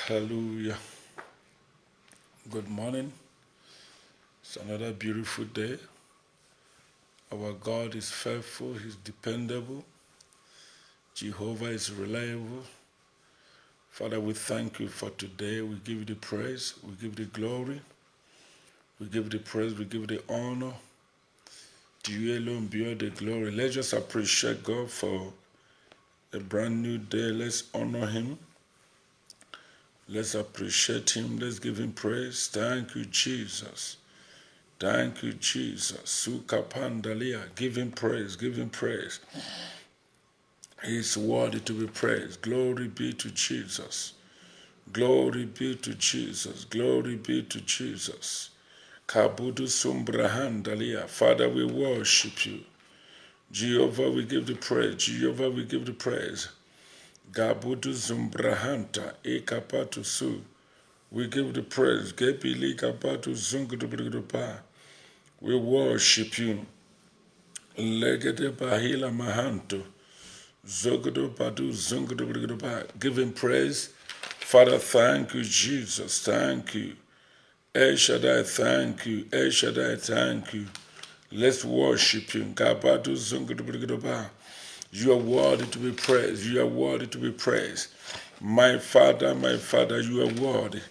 Hallelujah. Good morning. It's another beautiful day. Our God is faithful, He's dependable. Jehovah is reliable. Father, we thank you for today. We give you the praise, we give you the glory, we give you the praise, we give you the honor. To you alone be all the glory. Let's just appreciate God for a brand new day. Let's honor Him. Let's appreciate Him. Let's give Him praise. Thank you, Jesus. Thank you, Jesus. Sukapandalia. Give Him praise. Give Him praise. He is worthy to be praised. Glory be to Jesus. Glory be to Jesus. Glory be to Jesus. Kabudu Sumbrahandalia. Father, we worship you. Jehovah, we give the praise. Jehovah, we give the praise. Gabudu Zumbrahanta. Ekapatu Su. We give the praise. Gepili Kapatu Zungudubudupa. We worship you. Legede Bahila Mahanto. Zogudu Badu Zungudubudupa. Give him praise. Father, thank you, Jesus. Thank you. El Shaddai, thank you. El Shaddai, thank you. Let's worship you. Gabadu Zungudubudupa. You are worthy to be praised. You are worthy to be praised. My Father, you are worthy.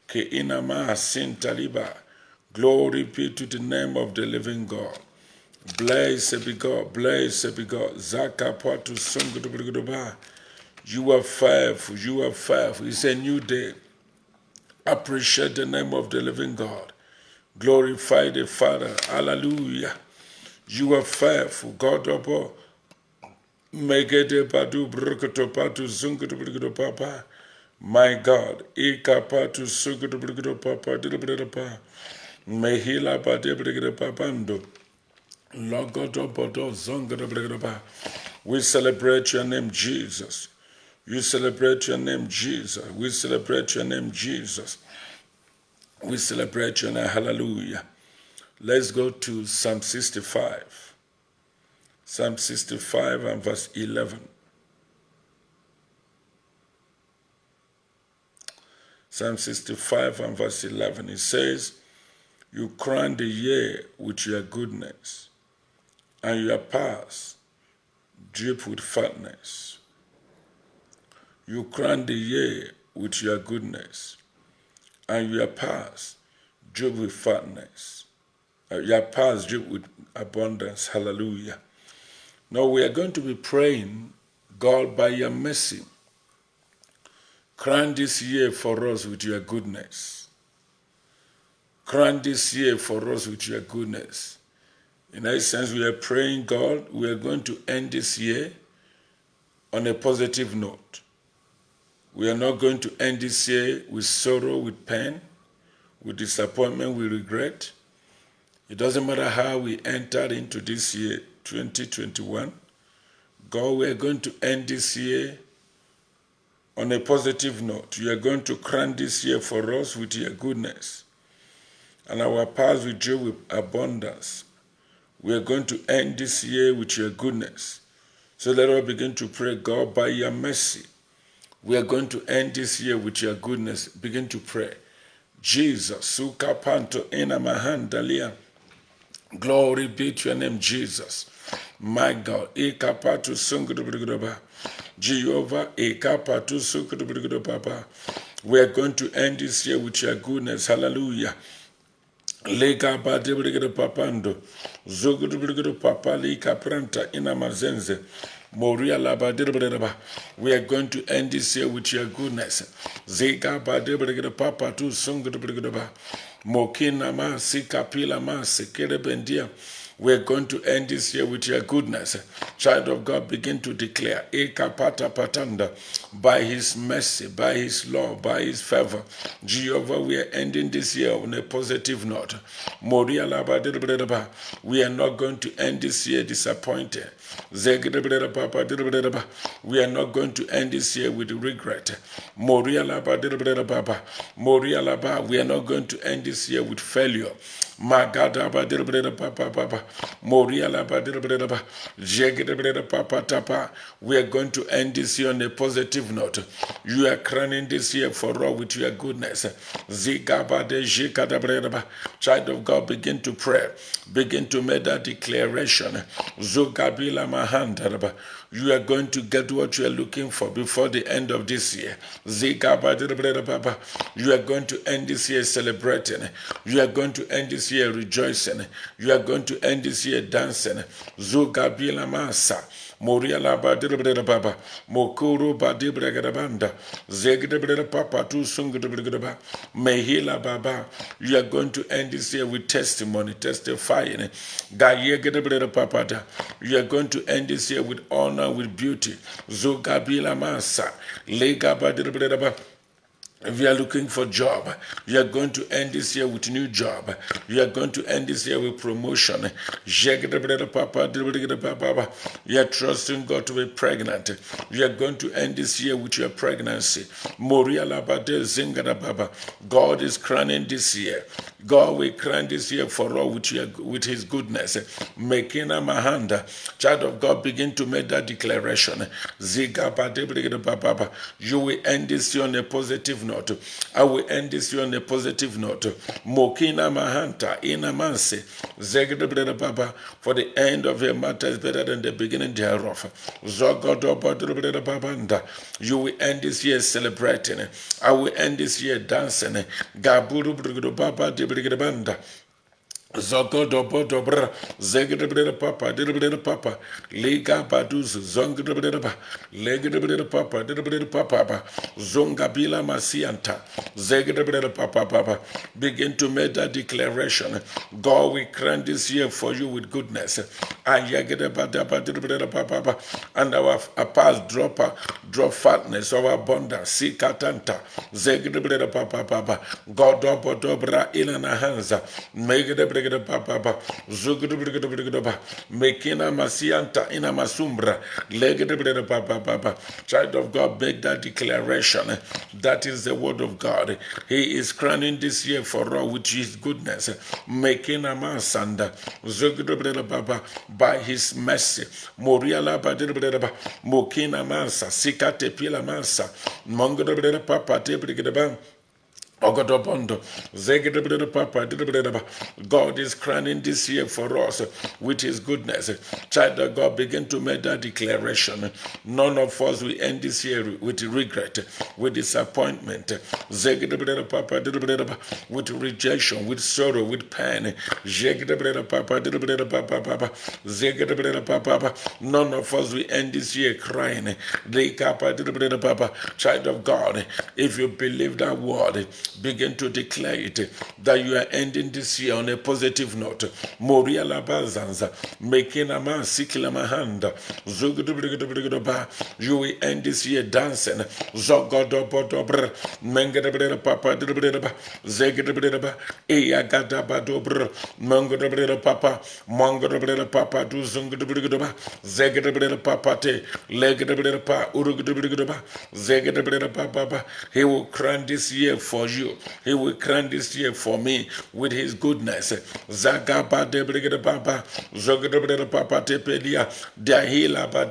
Ke inama sintaliba. Glory be to the name of the living God. Blessed be God, blessed be God. Zakapatu sungudubuduba. You are faithful, you are faithful. It's a new day. Appreciate the name of the living God. Glorify the Father. Hallelujah. You are faithful, God of all. Megede padu brukuto patu sungudubuduba papa. My God, ikapatu sungudubuduba papa didubuduba. Mehila padebuduba papando. We celebrate your name, Jesus. You celebrate your name, Jesus. We celebrate your name, Jesus. We celebrate your name, hallelujah. Let's go to Psalm 65. Psalm 65 and verse 11. Psalm 65 and verse 11. It says, you crown the year with your goodness, and your paths drip with fatness. You crown the year with your goodness, and your paths drip with fatness. Your paths drip with abundance. Hallelujah. Now we are going to be praying, God, by your mercy, crown this year for us with your goodness. Crown this year for us with your goodness. In that sense, we are praying, God, we are going to end this year on a positive note. We are not going to end this year with sorrow, with pain, with disappointment, with regret. It doesn't matter how we entered into this year, 2021. God, we are going to end this year on a positive note. You are going to crown this year for us with your goodness, and our paths will drip with abundance. We are going to end this year with your goodness. So let us begin to pray, God, by your mercy, we are going to end this year with your goodness. Begin to pray. Jesus, Sukapanto Enamahandalia. Glory be to your name, Jesus. My God, Ekapatu Sungudubuduba. Jehovah, Ekapatu Sungudubuduba. We are going to end this year with your goodness. Hallelujah. Lega badebregede papando, zogudubregede papali kapranta ina mazenze, moria la badebregede. We are going to end this year with your goodness. Zega badebregede papa tu sungudubregede ba, mokina ma sikapila ma sekere bendia. We are going to end this year with your goodness. Child of God, begin to declare, Ekapata patanda, by his mercy, by his love, by his favor. Jehovah, we are ending this year on a positive note. We are not going to end this year disappointed. We are not going to end this year with regret. We are not going to end this year with failure. Magadaba dirbreda papa papa. Morialaba dirbreda Jegedbreda papa tapa. We are going to end this year on a positive note. You are crowning this year for all with your goodness. Zigabade jikadabreda. Child of God, begin to pray. Begin to make that declaration. Zogabila mahandaraba. You are going to get what you are looking for before the end of this year. Zigabadebredababa. You are going to end this year celebrating. You are going to end this year rejoicing. You are going to end this year dancing. Zogabila masa. Moriala badibra baba, Mokuru badibra banda, Zegdebra papa, tu sungdebra, Mehila baba. You are going to end this year with testimony, testifying. Gayegdebra papa. You are going to end this year with honor, with beauty. Zogabila masa, Lega badibra. If you are looking for a job, you are going to end this year with a new job. You are going to end this year with promotion. You are trusting God to be pregnant. You are going to end this year with your pregnancy. God is crowning this year. God will crown this year for all with His goodness. Making a mahanda. Child of God, begin to make that declaration. You will end this year on a positive note. I will end this year on a positive note. Mokina mahanta inamanse zegedebede baba. For the end of your matter is better than the beginning thereof. Zogodobodebede babanda. You will end this year celebrating. I will end this year dancing. Gaburu baba debede banda. Zogodobodobra, Zegedebra papa, Debra papa, Lega baduz, Zongedebra, Legedebra papa, Debra papa, Zongabila masianta, Zegedebra papa. Begin to make that declaration. God will crown this year for you with goodness. And our past drop fatness, our abundance, Sikatanta, Zegedebra papa, God dobodobra ilana hanza, Megedebra papa, Zugudubba, Mekina Masianta in a Masumbra, Legedebra papa. Child of God, make that declaration. That is the word of God. He is crowning this year for all with His goodness. Mekina Masanda, Zugudubra papa, by His mercy. Moriala Badebra, Mokina Mansa, Sikate Pila Mansa, Mongodebra papa, Tebra. Ogodobondo, Zegedebede Papa, Dedebedeba. God is crowning this year for us with His goodness. Child of God, begin to make that declaration. None of us will end this year with regret, with disappointment. Zegedebede Papa, Dedebedeba. With rejection, with sorrow, with pain. Zegedebede Papa, Dedebede Papa, Zegedebede Papa. None of us will end this year crying. Dekapa, Dedebede Papa. Child of God, if you believe that word, begin to declare it that you are ending this year on a positive note. Moria labazanza, making a man sikila mahanda. You will end this year dancing. Zogodobodobr, Mengadabra papa, Zegedabra, Eagadabadobr, Mangodabra papa, Mongodabra papa, do Zungadabra, Zegedabra papa, Legedabra pa, Urugabra, Zegedabra papa. He will crown this year for you. He will crown this year for me with His goodness. Zagaba de brigade papa, Zogadabra papa tepelia, Dahila ba.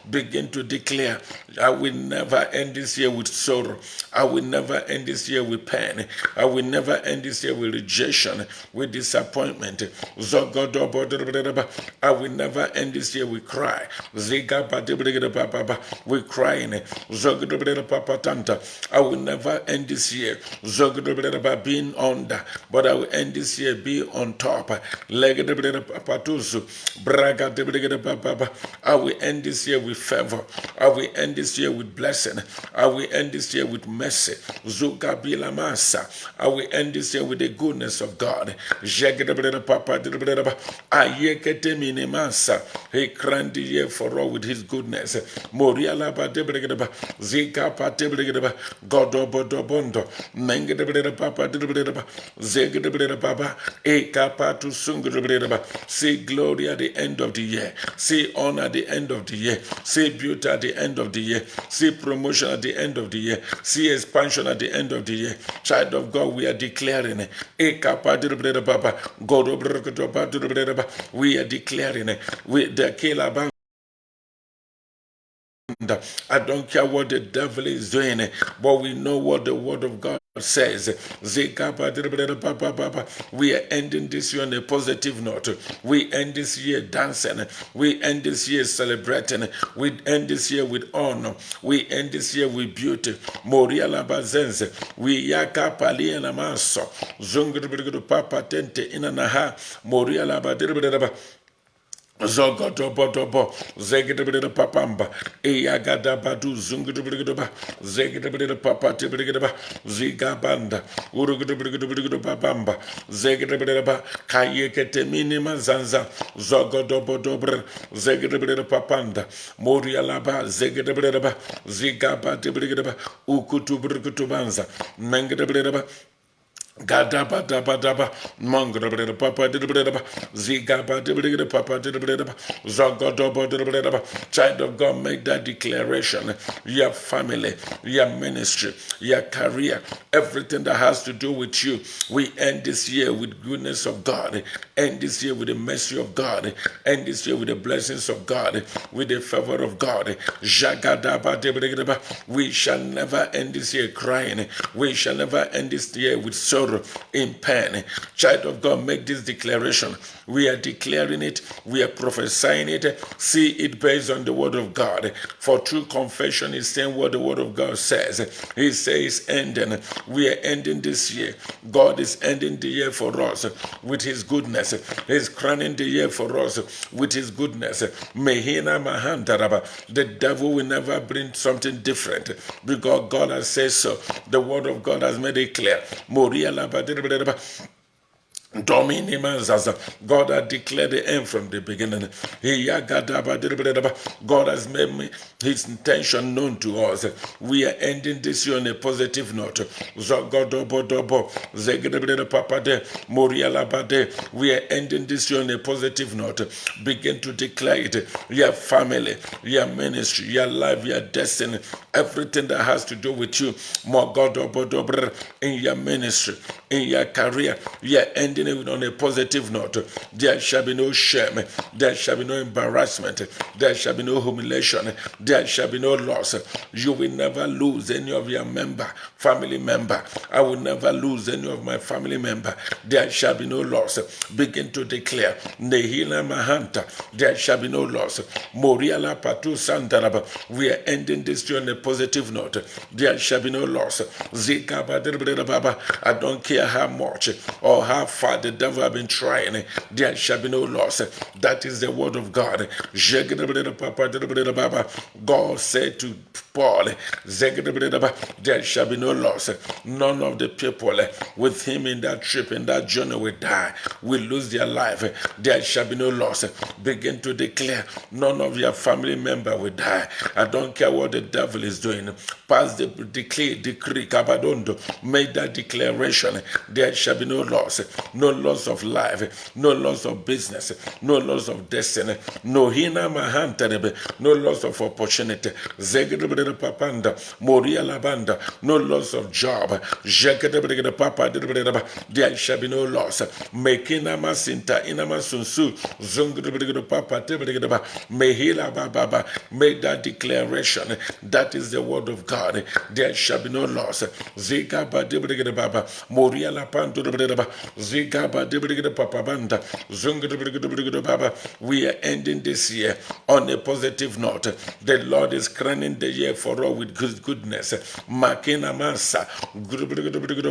Begin to declare, I will never end this year with sorrow. I will never end this year with pain. I will never end this year with rejection, with disappointment. Zogodobo, I will never end this year with cry. Zigaba de brigade papa, with crying. Zogadabra papa tanta. I will never end this year being under, but I will end this year be on top. I will end this year with favor. I will end this year with blessing. I will end this year with mercy. I will end this year with the goodness of God. He crowned the year for all with His goodness. God obodobondo, Papa Papa Ekapatu Sunguraba. See glory at the end of the year. See honor at the end of the year. See beauty at the end of the year. See promotion at the end of the year. See expansion at the end of the year. Child of God, we are declaring it. We are declaring it. We the I don't care what the devil is doing, but we know what the word of God says. We are ending this year on a positive note. We end this year dancing. We end this year celebrating. We end this year with honor. We end this year with beauty. Moria Labazenze. We yaka palia na maso. Zungu papa tente inanaha. Moria Labadiraba. Zogodobodobo, Zegedabida Papamba, Eyagadabadu, Zungudubidoba, Zegedabida Papa Tibidaba, Zigabanda, Urugudubido Babamba, Zegedabida, Kayekete Minima Zanza, Zogodobodobre, Zegedabida Papanda, Morialaba, Zegedabida, Zigaba Tibidaba, Ukutubrikutubanza, Mangedabida. Gadaba daba daba, Mongoda Papa did Zigaba did Papa did Zogodobo did. Child of God, make that declaration. Your family, your ministry, your career, everything that has to do with you. We end this year with goodness of God, end this year with the mercy of God, end this year with the blessings of God, with the favor of God. Jagadaba did. We shall never end this year crying. We shall never end this year with sorrow, in pain. Child of God, make this declaration. We are declaring it. We are prophesying it. See it based on the word of God. For true confession is saying what the word of God says. He says ending. We are ending this year. God is ending the year for us with his goodness. He's crowning the year for us with his goodness. Mehina Mahandaraba. The devil will never bring something different because God has said so. The word of God has made it clear. Moria Dominimanzaza. God had declared the end from the beginning. God has made his intention known to us. We are ending this year on a positive note. We are ending this year on a positive note. Begin to declare it. Your family, your ministry, your life, your destiny, everything that has to do with you. In your ministry, in your career, you are ending it on a positive note. There shall be no shame. There shall be no embarrassment. There shall be no humiliation. There shall be no loss. You will never lose any of your family member. I will never lose any of my family member. There shall be no loss. Begin to declare. Nehila Mahanta. There shall be no loss. Moriala Patu Sandaraba. We are ending this year on a positive note. There shall be no loss. I don't care how much or how far the devil have been trying. There shall be no loss. That is the word of God. God said to Paul, there shall be no loss. None of the people with him in that trip, in that journey will die, will lose their life. There shall be no loss. Begin to declare, none of your family member will die. I don't care what the devil is doing. Pass the decree, Kabadondo. Make that declaration. There shall be no loss of life, no loss of business, no loss of destiny, no hina mahanterebe, no loss of opportunity, zegedebede papanda, moria labanda, no loss of job, jegedebede papa, there shall be no loss. Mekina masinta, inama sunsu, zungedebede papa, tebedeba, mehila baba, make that declaration. That is the word of God. There shall be no loss. Zigaba debede baba, moria la panto debede, zigaba debede papa banda, zungedebede baba. We are ending this year on a positive note. The Lord is crowning the year for all with goodness. Makina masa,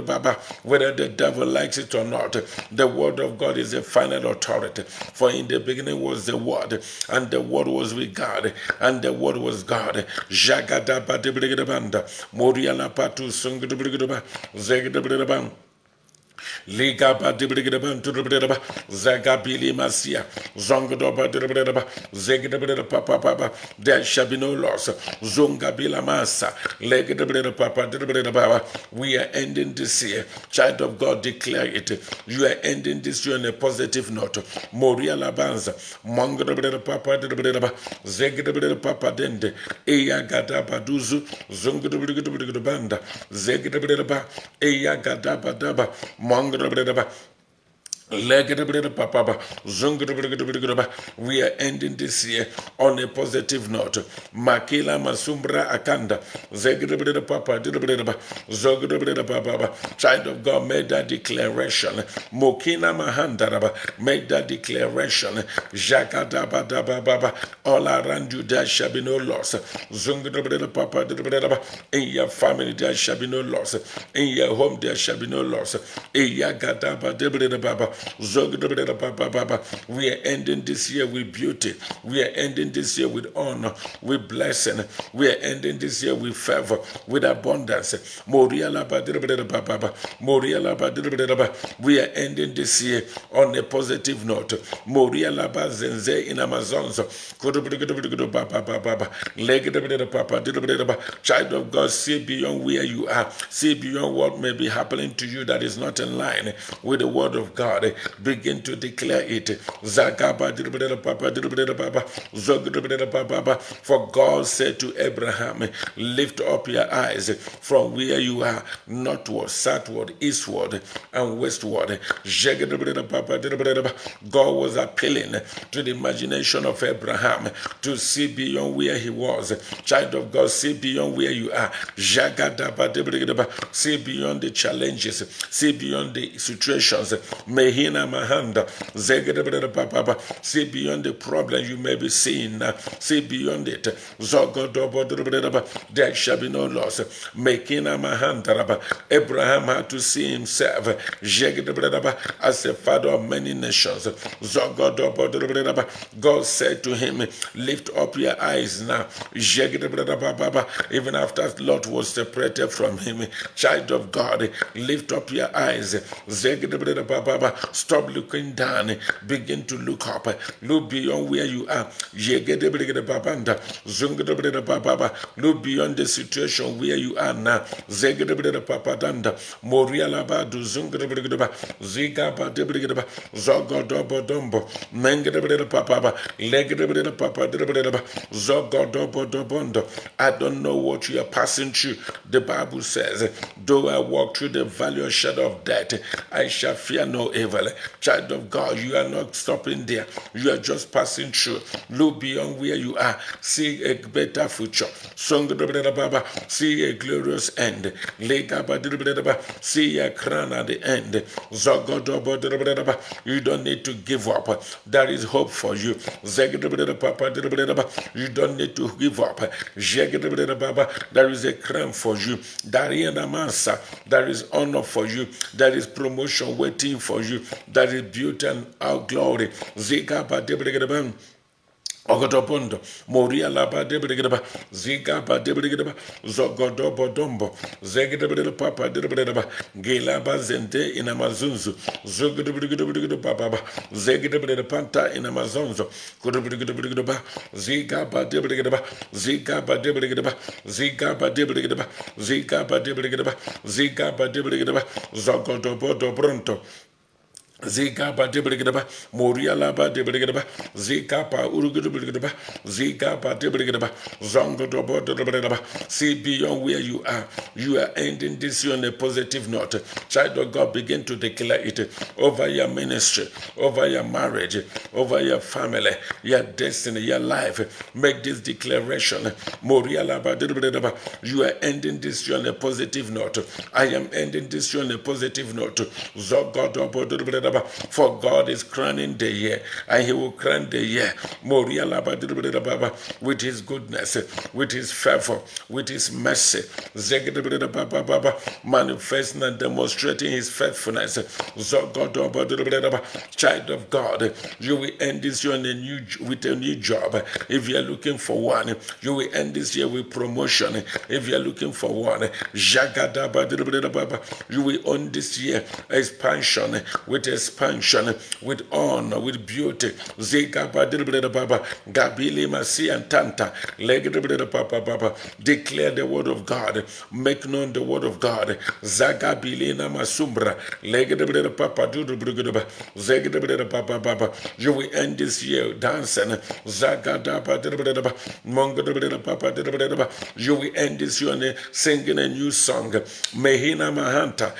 baba. Whether the devil likes it or not, the word of God is the final authority. For in the beginning was the word, and the word was with God, and the word was God. Jagadaba debede banda, moria la patu zungedebede zegedebede banda. Ligaba dibridaba tudabridaba Zagabili Masia Zongodoba dibridaba Zegidabridaba Papa. There shall be no loss. Zongabila Masa Legidabridaba Papa dibridaba. We are ending this year. Child of God, declare it. You are ending this year on a positive note. Moria Labanza Mongodabridaba Papa dibridaba Zegidabridaba Papa Dende Eya Gadaba Duzu Zongodabridaba Zegidabridaba Eya Gadaba Daba Mongodabridaba Papa, we are ending this year on a positive note. Makila Masumbra Akanda, Papa, Child of God made that declaration. Mokina Mahandaraba made that declaration. Jakadaba, all around you there shall be no loss. Papa, in your family there shall be no loss. In your home there shall be no loss. We are ending this year with beauty. We are ending this year with honor, with blessing. We are ending this year with favor, with abundance. We are ending this year on a positive note. In Amazons. Child of God, see beyond where you are. See beyond what may be happening to you that is not in line with the word of God. Begin to declare it. For God said to Abraham, lift up your eyes from where you are, northward, southward, eastward, and westward. God was appealing to the imagination of Abraham to see beyond where he was. Child of God, see beyond where you are. See beyond the challenges. See beyond the situations. Mehina Mahanda. See beyond the problem you may be seeing. See beyond it. There shall be no loss. Mekina Mahanda. Abraham had to see himself as a father of many nations. God said to him, lift up your eyes now. Even after Lot was separated from him, child of God, lift up your eyes. Stop looking down. Begin to look up. Look beyond where you are. Look beyond the situation where you are now. I don't know what you are passing through. The Bible says, though I walk through the valley of shadow of death, I shall fear no evil. Child of God, you are not stopping there. You are just passing through. Look beyond where you are. See a better future. See a glorious end. See a crown at the end. You don't need to give up. There is hope for you. You don't need to give up. There is a crown for you. There is honor for you. There is promotion waiting for you. There is beauty and our glory. Ogodobondo, Moria Laba Debregaba, Ziga Badebregaba, Zogodobodombo, Zegedebregaba, Papa Debregaba, Gelaba Zente in Amazonzo, Zogodebregaba, Papa, Zegedebregaba Panta in Amazonzo, Godebregaba, Ziga Badebregaba, Ziga Badebregaba, Ziga Badebregaba, Ziga Badebregaba, Ziga Badebregaba, Zogodobodo Bronto. Zika pa debregaba, Moria laba debregaba, Zika pa urugudebregaba, Zika pa debregaba, Zongo dobo debregaba. See beyond where you are. You are ending this year on a positive note. Child of God, begin to declare it over your ministry, over your marriage, over your family, your destiny, your life. Make this declaration. Moria laba debregaba. You are ending this year on a positive note. I am ending this year on a positive note. Zogo dobo debregaba. For God is crowning the year, and He will crown the year with His goodness, with His favor, with His mercy, manifesting and demonstrating His faithfulness. Child of God, you will end this year with a new job. If you are looking for one, you will end this year with promotion. If you are looking for one, you will end this year expansion, with honor, with beauty. Gabili Masi and Tanta. Declare the word of God. Make known the word of God. Zagabilina Masumbra. You will end this year dancing. You will end this year singing a new song. Mehina Mahanta.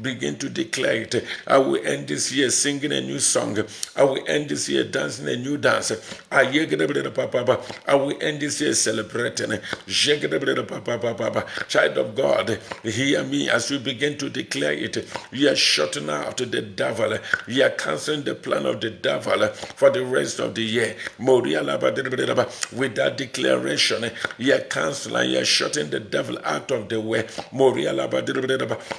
Begin to declare it. I will end this year singing a new song. I will end this year dancing a new dance. I will end this year celebrating. Child of God, hear me as we begin to declare it. You are shutting out the devil. You are canceling the plan of the devil for the rest of the year. With that declaration, you are canceling, you are shutting the devil out of the way.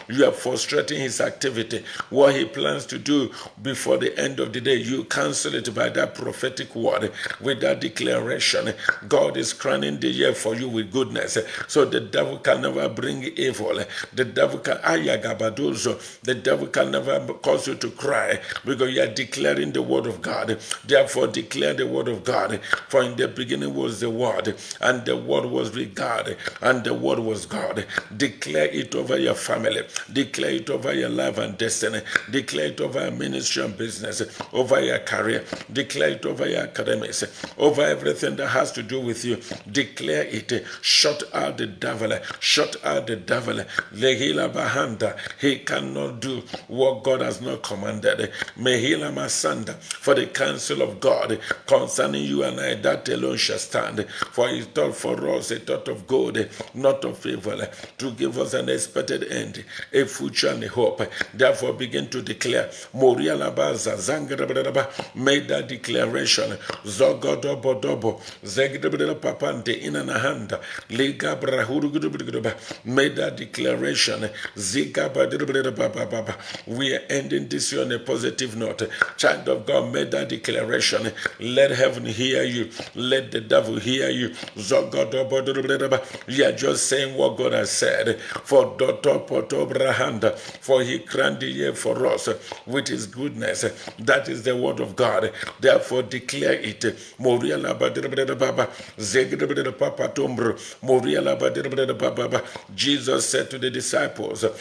You are frustrating his activity. What he plans to do before the end of the day, you cancel it by that prophetic word. With that declaration, God is crowning the year for you with goodness. So the devil can never bring evil. The devil can the devil can never cause you to cry, because you are declaring the word of God. Therefore, declare the word of God. For in the beginning was the word, and the word was with God, and the word was God. Declare it over your family. Declare it over your life and destiny. Declare it over your ministry and business, over your career. Declare it over your academics, over everything that has to do with you. Declare it. Shut out the devil. Shut out the devil. Lehila Bahanda. He cannot do what God has not commanded. Mehila Masanda. For the counsel of God concerning you and I, that alone shall stand. For he thought for us a thought of good, not of evil, to give us an expected end, a future and a hope. Therefore, begin to declare. Moria Labaza Zangadabadaba made that declaration. Zogodobodobo Zegdabada Papante Inanahanda Liga Brahuru made that declaration. Zigabadababa. We are ending this year on a positive note. Child of God, made that declaration. Let heaven hear you. Let the devil hear you. Zogodobodobo. You are just saying what God has said. For Dr. Poto Brahanda, for he crowned the year for us with his goodness. That is the word of God. Therefore, declare it. Moria Labadababa, Zegdababa Tombro, Moria Labadababa. Jesus said to the disciples, that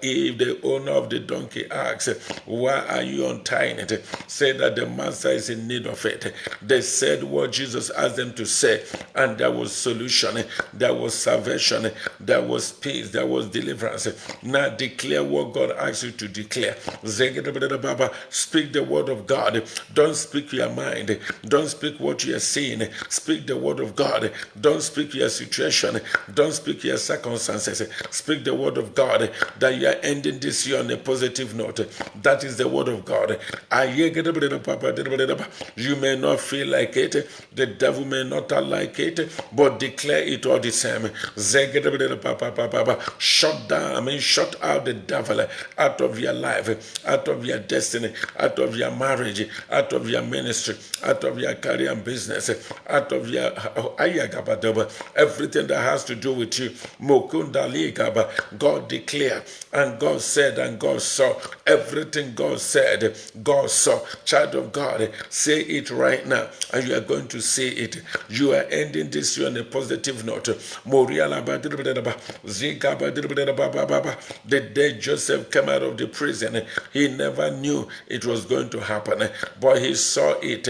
if the owner of the donkey asks, why are you untying it? Say that the master is in need of it. They said what Jesus asked them to say, and there was solution, there was salvation, there was peace, there was deliverance. Now declare what God asks you to declare. Speak the word of God. Don't speak your mind. Don't speak what you are seeing. Speak the word of God. Don't speak your situation. Don't speak your circumstances. Speak the word of God, that you are ending this year on a positive note. That is the word of God. You may not feel like it. The devil may not like it, but declare it all the same. Shut out the devil out of your life, out of your destiny, out of your marriage, out of your ministry, out of your career and business, out of your everything that has to do with you. God declared, and God said, and God saw. Everything God said, God saw. Child of God, say it right now, and you are going to say it. You are ending this year on a positive note. The day Joseph came out of the prison, he never knew it was going to happen, but he saw it.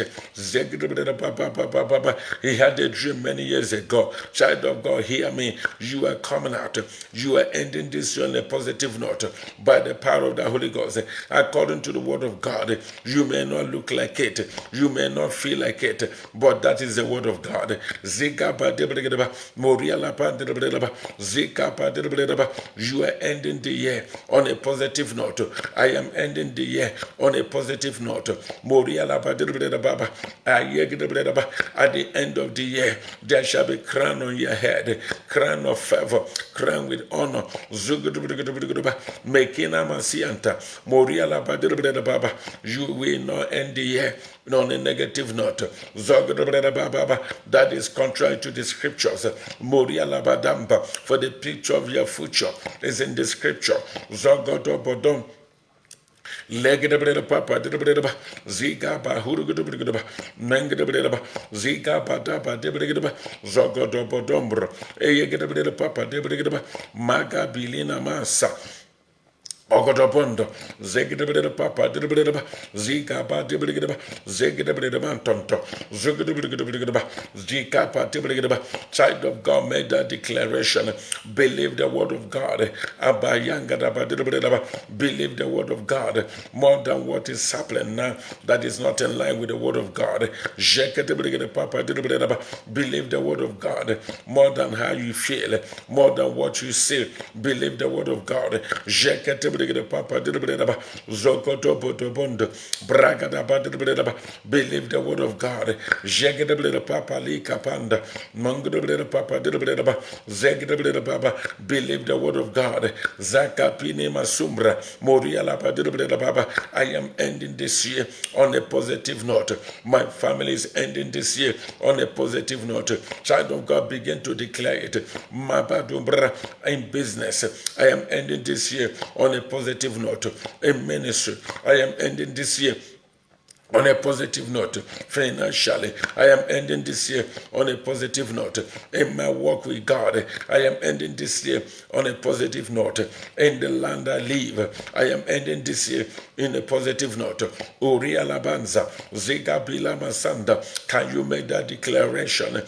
He had a dream many years ago. Child of God, hear me. You are coming out. You are ending this year on a positive note by the power of the Holy Ghost. According to the word of God, you may not look like it. You may not feel like it, but that is the word of God. You are ending the year on a positive note. I am ending the year on a positive note. At the end of the year, there shall be crown on your head, crown of favor, crown with honor. You will not end the year on a negative note. That is contrary to the scriptures. For the picture of your future is in the scripture. Legedabredaba papa debredaba ziga ba hurugudubredaba mengedabredaba ziga ba daba debredaba zogodobodombro eyegedabredaba papa debredaba maga bilina masa Ogodobondo, Zegedabredaba papa debredaba ziga ba debredaba zegedabredaba tonto zugudubredaba zika pa debredaba. Child of God made that declaration. Believe the word of God. Believe the word of God more than what is happening now that is not in line with the word of God. Believe the word of God more than how you feel, more than what you see. Believe the word of God. Believe the word of God. Believe the word of God. Zakapine Masumbra Moriala. I am ending this year on a positive note. My family is ending this year on a positive note. Child of God, begin to declare it. In business, I am ending this year on a positive note. In ministry, I am ending this year on a positive note. Financially, I am ending this year on a positive note. In my walk with God, I am ending this year on a positive note. In the land I live, I am ending this year in a positive note. Uri Alabanza, Ziga Bila Masanda. Can you make that declaration?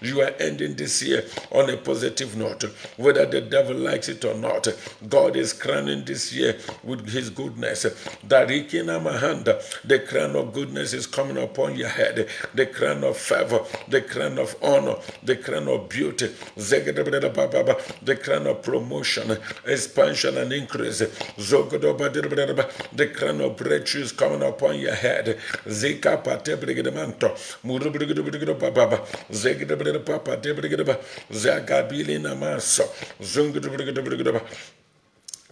You are ending this year on a positive note. Whether the devil likes it or not, God is crowning this year with his goodness. That the crown of goodness is coming upon your head, the crown of favor, the crown of honor, the crown of beauty, the crown of promotion, expansion and increase. The crown of breakthrough is coming upon your head. Zika pate brigidamanto, Murubrigidababa, Zegidababa, Debrigidaba, Zagabili Namaso, Zungudubrigidaba.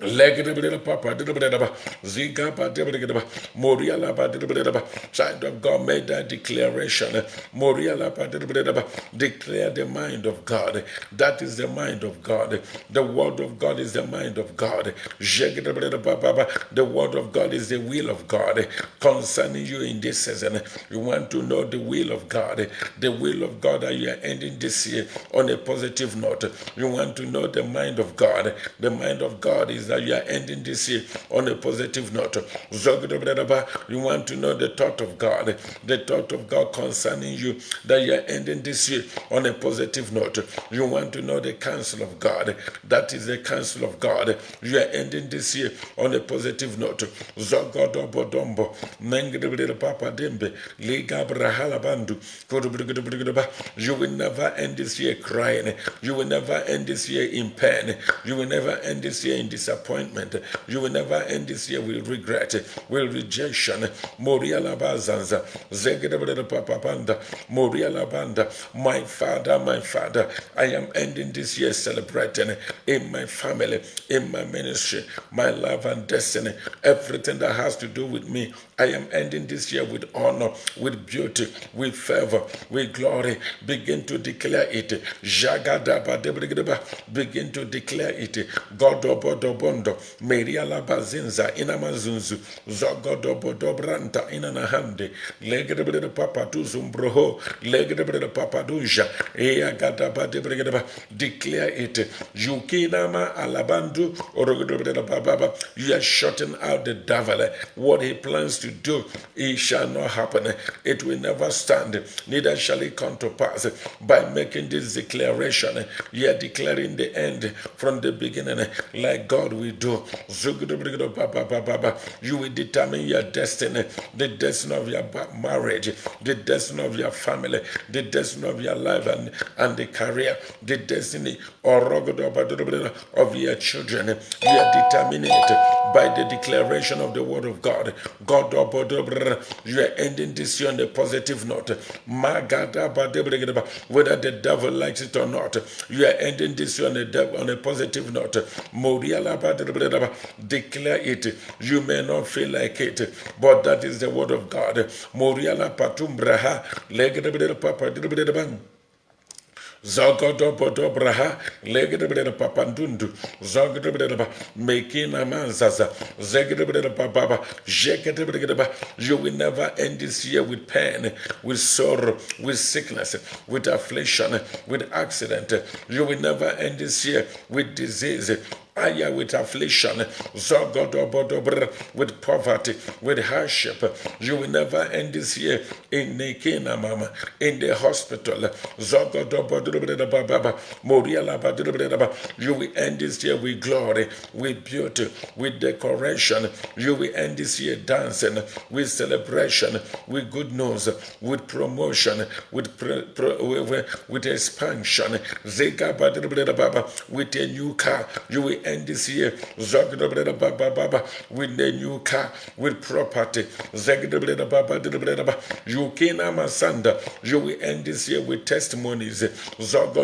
Legedabredaba papa debredaba zigaba debredaba Moriala ba debredaba. Child of God made that declaration. Moriala ba debredaba. Declare the mind of God. That is the mind of God. The word of God is the mind of God. The word of God is the will of God concerning you in this season. You want to know the will of God. The will of God that you are ending this year on a positive note. You want to know the mind of God. The mind of God is that you are ending this year on a positive note. You want to know the thought of God. The thought of God concerning you that you are ending this year on a positive note. You want to know the counsel of God. That is the counsel of God. You are ending this year on a positive note. Zogodobodombo Mengedebredaba Papa Dembe Ligabrahalabandu. You will never end this year crying. You will never end this year in pain. You will never end this year in disappointment. You will never end this year with regret, with rejection. Moriala Bazanza, Zegedabada Papa Panda, Moriala Banda. My Father, I am ending this year celebrating in my family, in my ministry, my love and destiny, everything that has to do with me. I am ending this year with honor, with beauty, with favor, with glory. Begin to declare it. Begin to declare it. Godobodobondo, Meriala Bazinza, Inamazunzu, Zogodobodobranta, Inanahande, Legedebede Papa Tuzumbroho, Legedebede Papa Duja, Eagadaba de. Declare it. Yukinama Alabandu, Orogodobede Baba. You are shutting out the devil. What he plans to do, it shall not happen. It will never stand, neither shall it come to pass. By making this declaration, you are declaring the end from the beginning, like God God will do. You will determine your destiny, the destiny of your marriage, the destiny of your family, the destiny of your life and the career, the destiny of your children. You are determining it by the declaration of the word of God. God, you are ending this year on a positive note. Whether the devil likes it or not, you are ending this year on a positive note. Declare it. You may not feel like it, but that is the word of God. Moriala patumbraha Zogodobodobraha, Legedebeda Papandundu, Zogodebeda, Makina Manzaza, Zegedebeda Baba, Jeketebeda. You will never end this year with pain, with sorrow, with sickness, with affliction, with accident. You will never end this year with disease. Aya with affliction, Zogodobodobr with poverty, with hardship. You will never end this year in Nikina Mama, in the hospital. Zogodobodobredababa, Morialabadobredaba. You will end this year with glory, with beauty, with decoration. You will end this year dancing, with celebration, with good news, with promotion, with expansion. Zegabadobredababa, with a new car. You will end this year with a new car, with property. You will end this year with testimonies. Child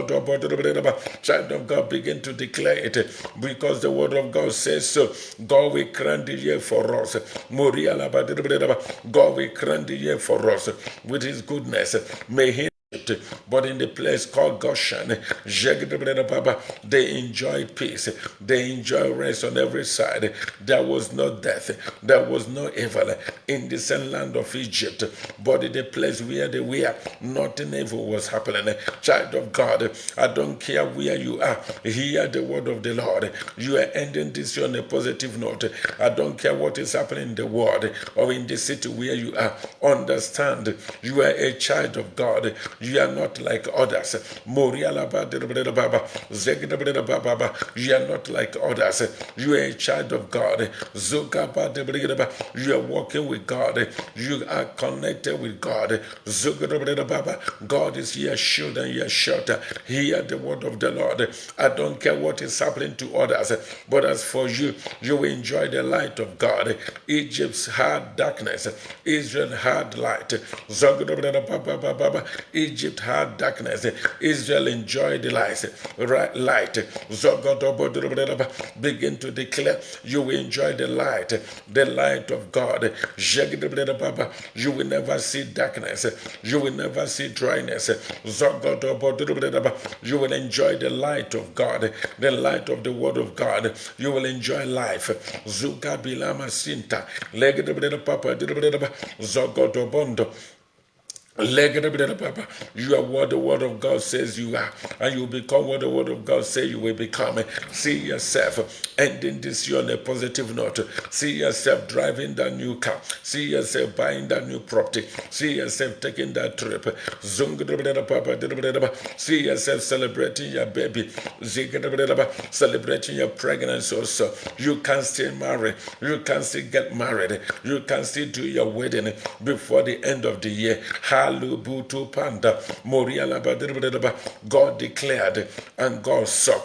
of God, begin to declare it because the word of God says so. God will crown the year for us. God will crown the year for us with his goodness. May he but in the place called Goshen, they enjoyed peace. They enjoyed rest on every side. There was no death. There was no evil in the same land of Egypt. But in the place where they were, nothing evil was happening. Child of God, I don't care where you are. Hear the word of the Lord. You are ending this year on a positive note. I don't care what is happening in the world or in the city where you are. Understand, you are a child of God. You are not like others. You are not like others. You are a child of God. You are walking with God. You are connected with God. God is your shield and your shelter. Hear the word of the Lord. I don't care what is happening to others, but as for you, you will enjoy the light of God. Egypt's had darkness. Israel had light. Egypt had darkness. Israel enjoyed the light. Begin to declare you will enjoy the light of God. You will never see darkness. You will never see dryness. You will enjoy the light of God, the light of the word of God. You will enjoy life. Zugabilama Sinta. Zogodobondo. You are what the word of God says you are, and you become what the word of God says you will become. See yourself ending this year on a positive note. See yourself driving that new car. See yourself buying that new property. See yourself taking that trip. See yourself celebrating your baby. Celebrating your pregnancy also. You can still marry. You can still get married. You can still do your wedding before the end of the year. Halubutu panda Moriala. God declared and God saw.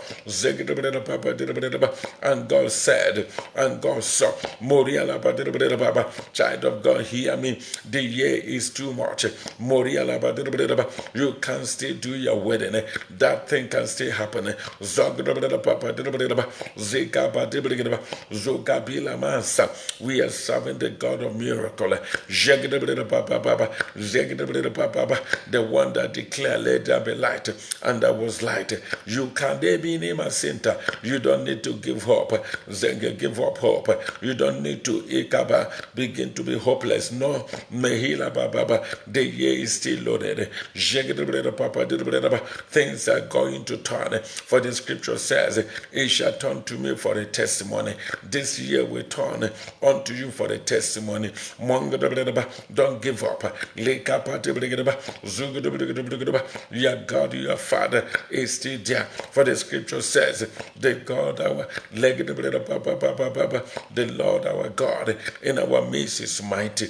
And God said and God saw. Moriala. Child of God, hear me. The year is too much. Moriala. You can still do your wedding. That thing can still happen. We are serving the God of miracle. The one that declared, let there be light, and there was light. You can be in a center. You don't need to give hope. Give up hope. You don't need to begin to be hopeless. No, the year is still loaded. Things are going to turn. For the scripture says, it shall turn to me for a testimony. This year will turn unto you for a testimony. Don't give up. Your God, your Father is still there. For the scripture says, the God our the Lord our God in our midst is mighty.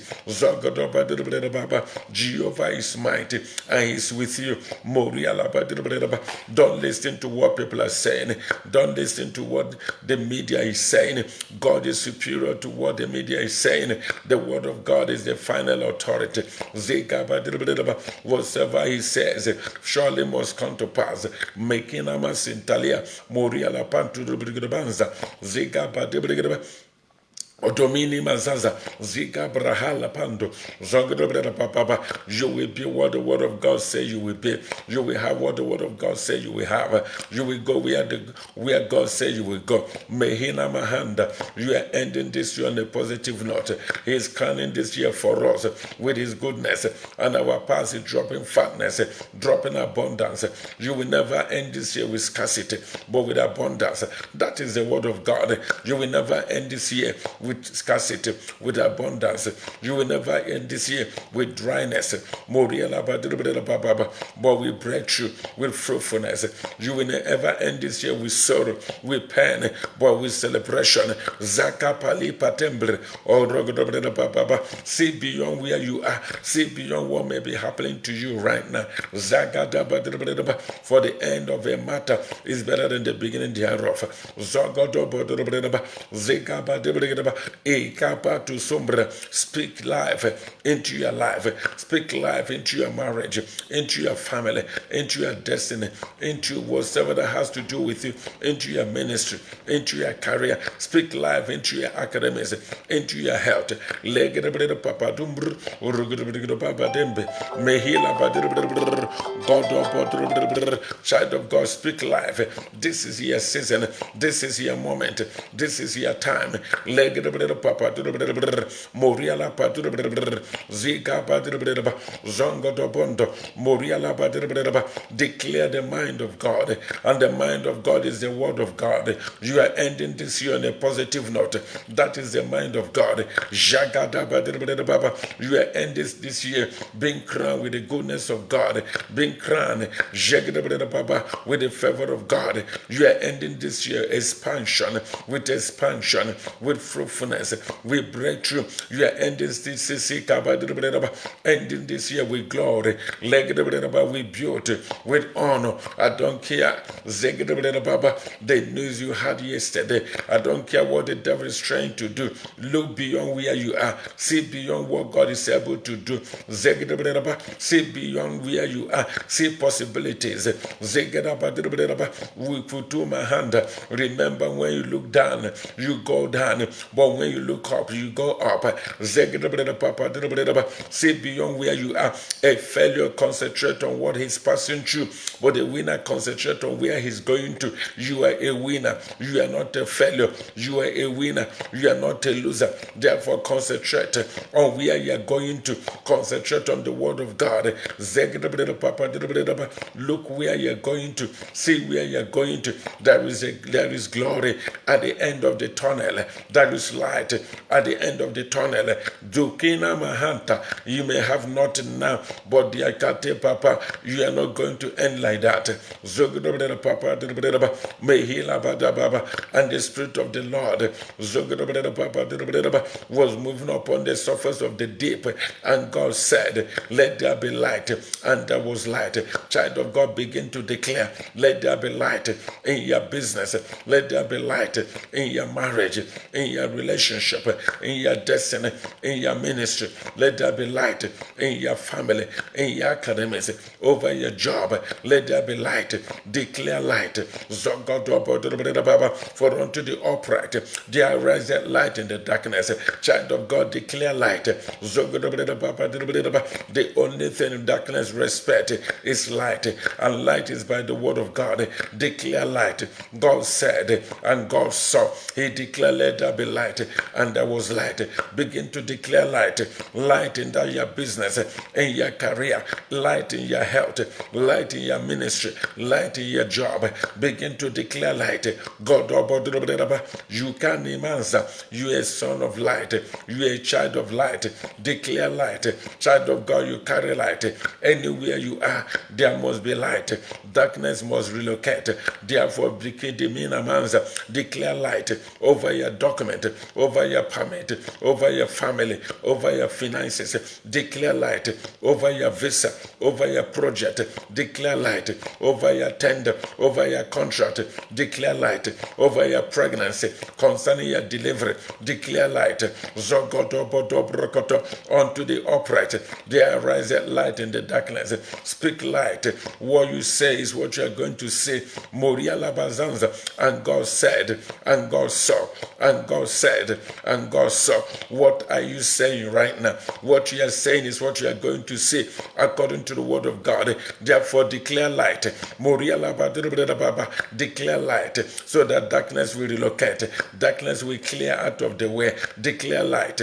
Jehovah is mighty and He's with you. Don't listen to what people are saying. Don't listen to what the media is saying. God is superior to what the media is saying. The word of God is the final authority. Whatever He says surely must come to pass. Making a mass in Talia, Moria la Pantu Ziga Odomini Mazaza, Ziga Brahala Pando, Papa. You will be what the word of God says you will be. You will have what the word of God says you will have. You will go where God says you will go. Mehina Mahanda, you are ending this year on a positive note. He is crowning this year for us with His goodness, and our past is dropping fatness, dropping abundance. You will never end this year with scarcity, but with abundance. That is the word of God. You will never end this year with scarcity, with abundance. You will never end this year with dryness. But we break through with fruitfulness. You will never end this year with sorrow, with pain, but with celebration. Zakapali patembre. See beyond where you are. See beyond what may be happening to you right now. For the end of a matter is better than the beginning thereof. To sombra. Speak life into your life. Speak life into your marriage, into your family, into your destiny, into whatever that has to do with you, into your ministry, into your career. Speak life into your academics, into your health. Child of God, speak life. This is your season. This is your moment. This is your time. Moriala Ziga Zongo Dobondo Moriala declare the mind of God, and the mind of God is the word of God. You are ending this year on a positive note. That is the mind of God. You are ending this year being crowned with the goodness of God, being crowned with the favor of God. You are ending this year expansion, with fruitfulness, with breakthrough. You are ending this year with glory, with beauty, with honor. I don't care the news you had yesterday. I don't care what the devil is trying to do. Look beyond where you are. See beyond what God is able to do. See beyond where you are. See possibilities. We put to my hand. Remember, when you look down, you go down. But when you look up, you go up. See beyond where you are. A failure, concentrate on what he's passing through. But a winner, concentrate on where he's going to. You are a winner. You are not a failure. You are a winner. You are not a loser. Therefore, concentrate on where you are going to. Concentrate on the word of God. Look where you are going to. See where you are going to. There is glory at the end of the tunnel. There is light at the end of the tunnel. Dukina Mahanta. You may have nothing now, but the Akate Papa, you are not going to end like that. And the Spirit of the Lord was moving upon the surface of the deep, and God said, let there be light, and there was light. Child of God, begin to declare, let there be light in your business, let there be light in your marriage, in your relationship, in your destiny, in your ministry. Let there be light in your family, in your academics, over your job. Let there be light. Declare light. For unto the upright there arises light in the darkness. Child of God, declare light. The only thing in darkness respect is light, and light is by the word of God. Declare light. God said, and God saw. He declared, let there be light, and there was light. Begin to declare light. Light in that your business, in your career, light in your health, light in your ministry, light in your job. Begin to declare light. God, you can answer. You are a son of light. You are a child of light. Declare light. Child of God, you carry light. Anywhere you are, there must be light. Darkness must relocate. Therefore, declare light over your document, over your permit, over your family, over your finances. Declare light over your visa, over your project. Declare light over your tender, over your contract. Declare light over your pregnancy, concerning your delivery. Declare light. Unto the upright there arises light in the darkness. Speak light. What you say is what you are going to say. Moria Labazanza. And God said, and God saw, and God said, and God saw. What are you saying right now? What you are saying is what you are going to say according to the word of God. Therefore, declare light. Moria Lababa. Declare light so that darkness will relocate. Darkness will clear out of the way. Declare light.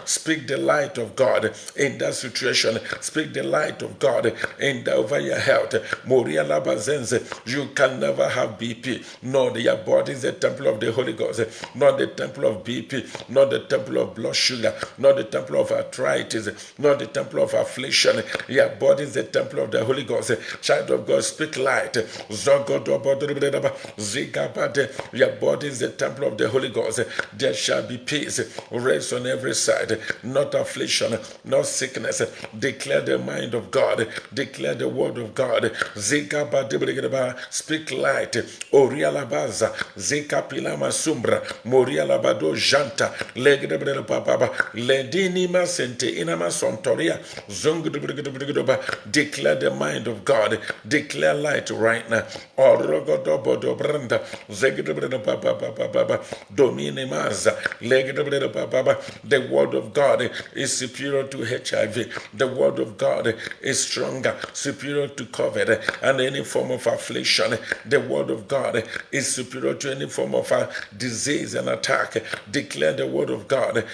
Speak the light of God in that situation. Speak the light of God in over your health. Moria Labazenze, you can never have BP. No, your body is the temple of the Holy Ghost. Not the temple of BP, not the temple of blood sugar, not the temple of arthritis, not the temple of affliction. Your body is the temple of the Holy Ghost. Child of God, speak light. Your body is the temple of the Holy Ghost. There shall be peace, rest on every side, not affliction, not sickness. Declare the mind of God, declare the word of God. Speak light. Orialabaza, Zeka Pilama Sumbra, Morialabado Janta, Ledini Masente, Inama Sontoria, declare the mind of God, declare light right now. Orogodobodobranda, Domine Maza, the word of God is superior to HIV. The word of God is stronger, superior to COVID and any form of affliction. The word of God is superior to any form of disease and attack. Declare the word of God.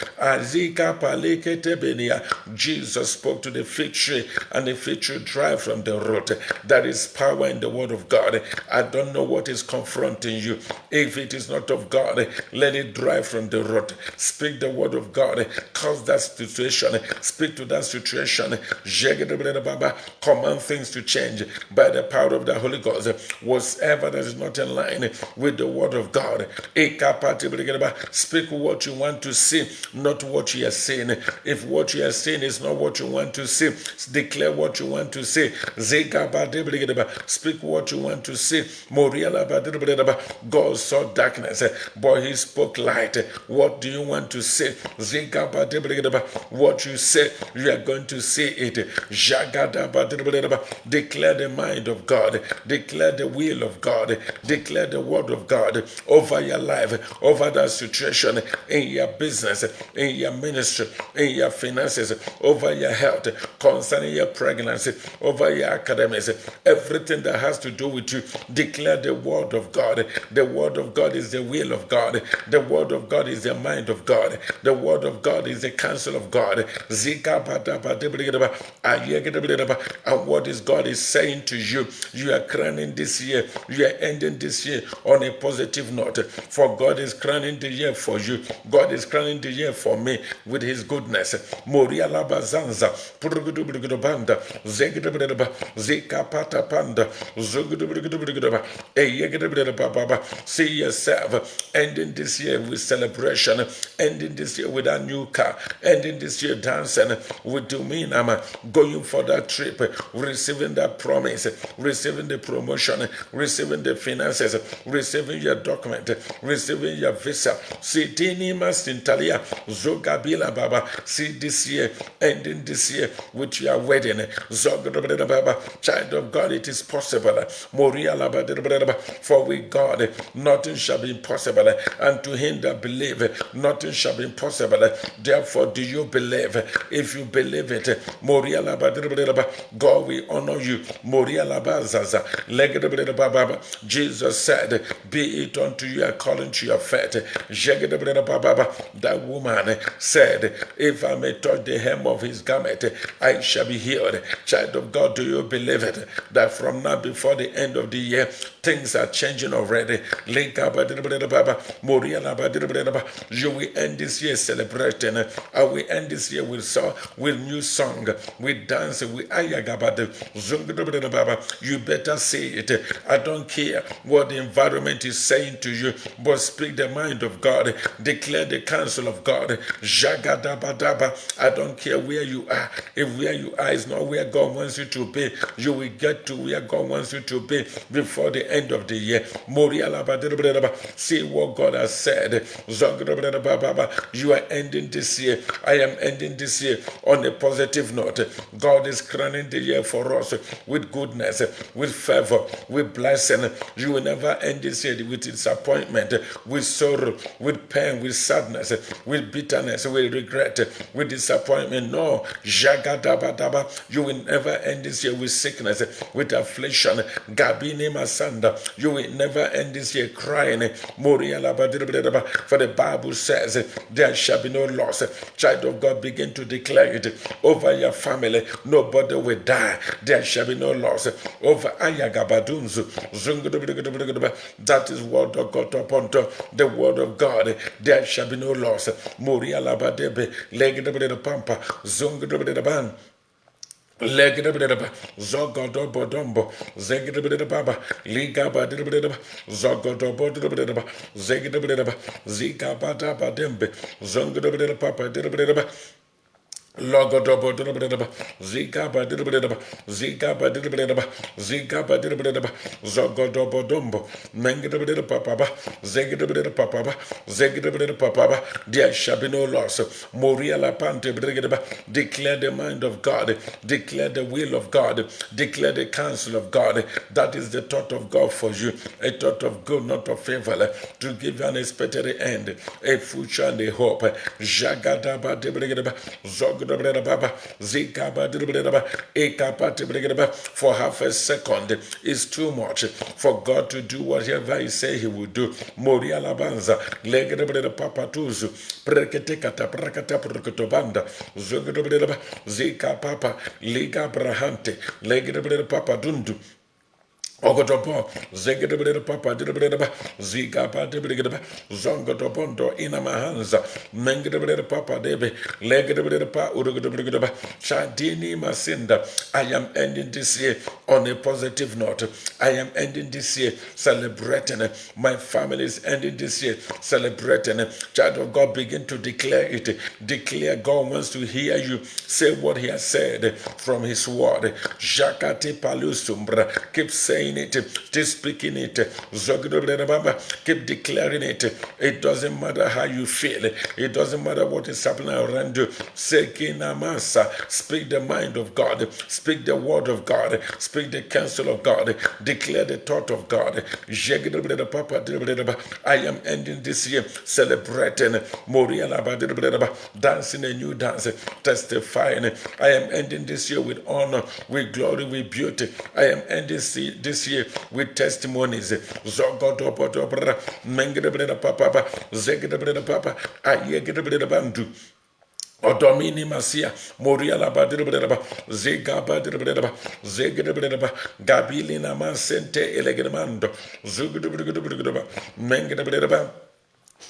Jesus spoke to the fig tree, and the fig tree dried from the root. There is power in the word of God. I don't know what is confronting you. If it is not of God, let it dry from the root. Speak the word of God. Cause that situation. Speak to that situation. Command things to change by the power of the Holy Ghost. Whatever that is not in line with the word of God. Speak what you want to see, not what you are saying. If what you are saying is not what you want to see, declare what you want to say. Speak what you want to say. God saw darkness, but he spoke light. What do you want to say? What you say, you are going to say it. Declare the mind of God. Declare the will of God. Declare the word of God over your life, over that situation, in your business, in your ministry, in your finances, over your health, concerning your pregnancy, over your academics, everything that has to do with you. Declare the word of God. The word of God is the will of God. The word of God is the mind of God. The word of God is the counsel of God. And what is God is saying to you? You are crowning this year. You are ending this year on a positive note. For God is crowning the year for you. God is crowning the year for me with his goodness. Moria labazanza. Purugudubanda. Zika pata panda. See yourself ending this year with celebration, ending this year with a new car, ending this year dancing with Duminama, going for that trip, receiving that promise, receiving the promotion, receiving the finances, receiving your document, receiving your visa. Sitini Masintalia, Zogabila Baba. See this year, ending this year with your wedding. Zogabila Baba, child of God, it is possible. Moria Labadababa, for with God, nothing shall be impossible, and to him that believe, nothing shall be impossible. Therefore, do you believe? If you believe it, Moria God, we honor you. Jesus said, be it unto you according to your faith. That woman said, if I may touch the hem of his garment, I shall be healed. Child of God, do you believe it? That from now before the end of the year, things are changing already. You will end this year celebrating. I will end this year with new song, with dance, with ayagabad. You better say it. I don't care what the environment is saying to you, but speak the mind of God. Declare the counsel of God. Jagadabadaba. I don't care where you are. If where you are is not where God wants you to be, you will get to where God wants you to be before the end of the year. See what God has said. You are ending this year. I am ending this year on a positive note. God is crowning the year for us with goodness, with favor, with blessing. You will never end this year with disappointment, with sorrow, with pain, with sadness, with bitterness, with regret, with disappointment. No. You will never end this year with sickness, with affliction. Gabini Masanda. You will never end this year crying. For the Bible says, there shall be no loss. Child of God, begin to declare it over your family. Nobody will die. There shall be no loss. Over Ayagabadunzu. That is what God upon the word of God. There shall be no loss. Moria Labadebe, Legedebe Pampa, Zungudu. Legedebedeba, Zogodobodombo, Zegedebedeba, Ligabadebedeba, Zogodobodebedeba, Zegedebedeba, Zigabadabadembe, Zongedebedeba, Papa Debedeba. Logodobodebedeba, Zigabadebedeba, Zigabadebedeba, Zigabadebedeba, Zogodobodombo, Mengedebedeba Papa, Zegedebedeba Papa, Zegedebedeba Papa. There shall be no loss. Moria la Pante Bregedeba. Declare the mind of God, declare the will of God, declare the counsel of God. That is the thought of God for you, a thought of good, not of favor, to give you an expected end, a future and a hope. Jagadaba Debregedeba, for half a second is too much for God to do whatever He say He will do. Moria Labanza, Legedebeda Papatuzu, Preketekata, Prakata, Prokotobanda, Zogedebeda, Zika Papa, Liga Brahante, Legedebeda Papa Dundu. Ogotopo, Zegedebeda Papa, Debedeba, Zigapa, Debedeba, Zongotopondo, Inamahanza, Mengedebeda Papa, Debe, Legedebeda Pa, Urugedebeda, Chadini Masinda. I am ending this year on a positive note. I am ending this year celebrating. My family is ending this year celebrating. Child of God, begin to declare it. Declare God wants to hear you say what He has said from His word. Jakate Palusumbra. Keep saying it, keep speaking it, keep declaring it. It doesn't matter how you feel, it doesn't matter what is happening around you. Speak the mind of God, speak the word of God, speak the counsel of God, declare the thought of God. I am ending this year celebrating, dancing a new dance, testifying. I am ending this year with honor, with glory, with beauty. I am ending this year with testimonies. Zogodobodobra, Mengedebeda Papa, Zegedebeda Papa, Ayegedebeda Bandu. Odomini Masia, Moria Labadeba, Zegabadeba, Zegedebeda, Gabilina Mansente Elegedamando, Zugudubudubudubudaba, Mengedebeda.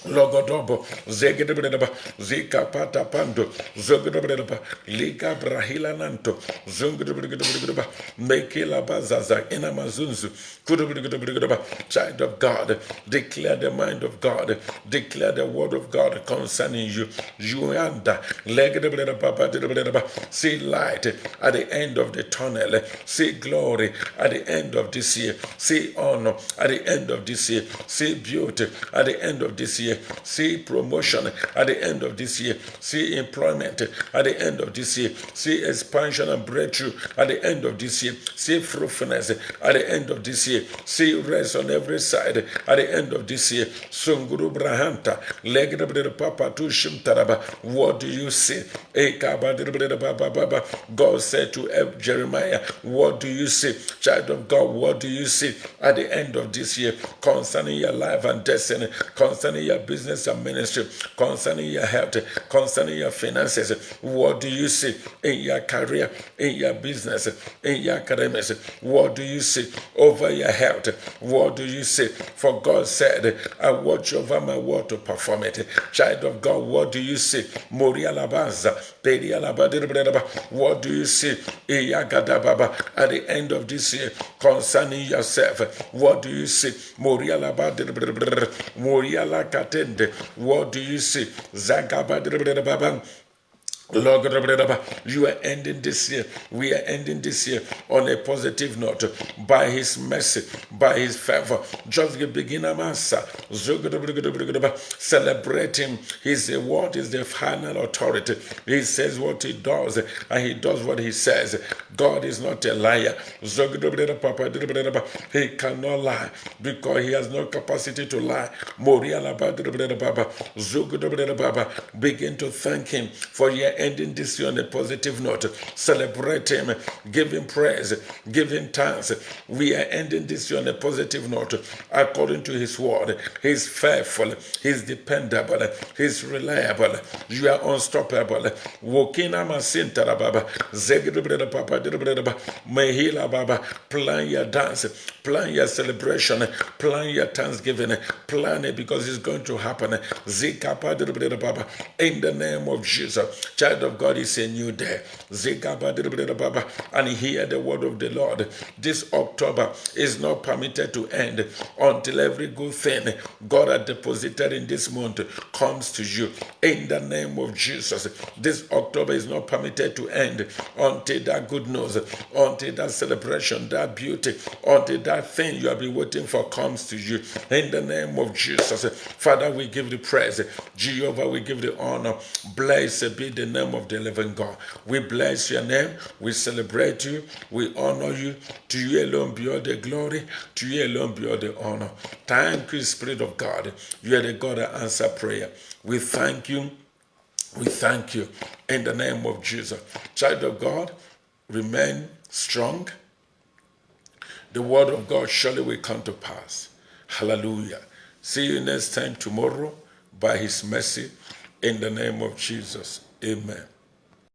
Logodobo, Zegedebedeba, Zika Pata Pando, Zogedebedeba, Liga Brahila Nanto, Zungedebedeba, Mekela Bazaza, Inamazunzu, Kudubedeba. Child of God, declare the mind of God, declare the word of God concerning you. Juanda, Legedebedeba, see light at the end of the tunnel, see glory at the end of this year, see honor at the end of this year, see beauty at the end of this year. year. See promotion at the end of this year. See employment at the end of this year. See expansion and breakthrough at the end of this year. See fruitfulness at the end of this year. See rest on every side at the end of this year. Sunguru Brahanta, Papa Tushim Taraba. What do you see? God said to Jeremiah, what do you see? Child of God, what do you see at the end of this year concerning your life and destiny, concerning your business and ministry, concerning your health, concerning your finances? What do you see in your career, in your business, in your academics? What do you see over your health? What do you see? For God said, I watch over my word to perform it. Child of God, what do you see? What do you see at the end of this year concerning yourself? What do you see? What do you see? Lord, you are ending this year. We are ending this year on a positive note. By His mercy, by His favor, just begin a mass. Celebrate Him. His word is the final authority. He says what He does, and He does what He says. God is not a liar. He cannot lie because He has no capacity to lie. Begin to thank Him for your ending this year on a positive note. Celebrate Him, give Him praise, give Him thanks. We are ending this year on a positive note according to His word. He's faithful, He's dependable, He's reliable. You are unstoppable. Wokina Masinta Baba, Zegre Papa, Mehila Baba, plan your dance, plan your celebration, plan your thanksgiving, plan it because it's going to happen. Zikapa Baba, in the name of Jesus. Child of God, is a new day. And hear the word of the Lord. This October is not permitted to end until every good thing God has deposited in this month comes to you. In the name of Jesus, this October is not permitted to end until that good news, until that celebration, that beauty, until that thing you have been waiting for comes to you. In the name of Jesus, Father, we give the praise. Jehovah, we give the honor. Blessed be the name of the living God. We bless your name. We celebrate you. We honor you. To you alone be all the glory. To you alone be all the honor. Thank you, Spirit of God. You are the God that answers prayer. We thank you. We thank you in the name of Jesus. Child of God, remain strong. The word of God surely will come to pass. Hallelujah. See you next time tomorrow by His mercy in the name of Jesus. Amen.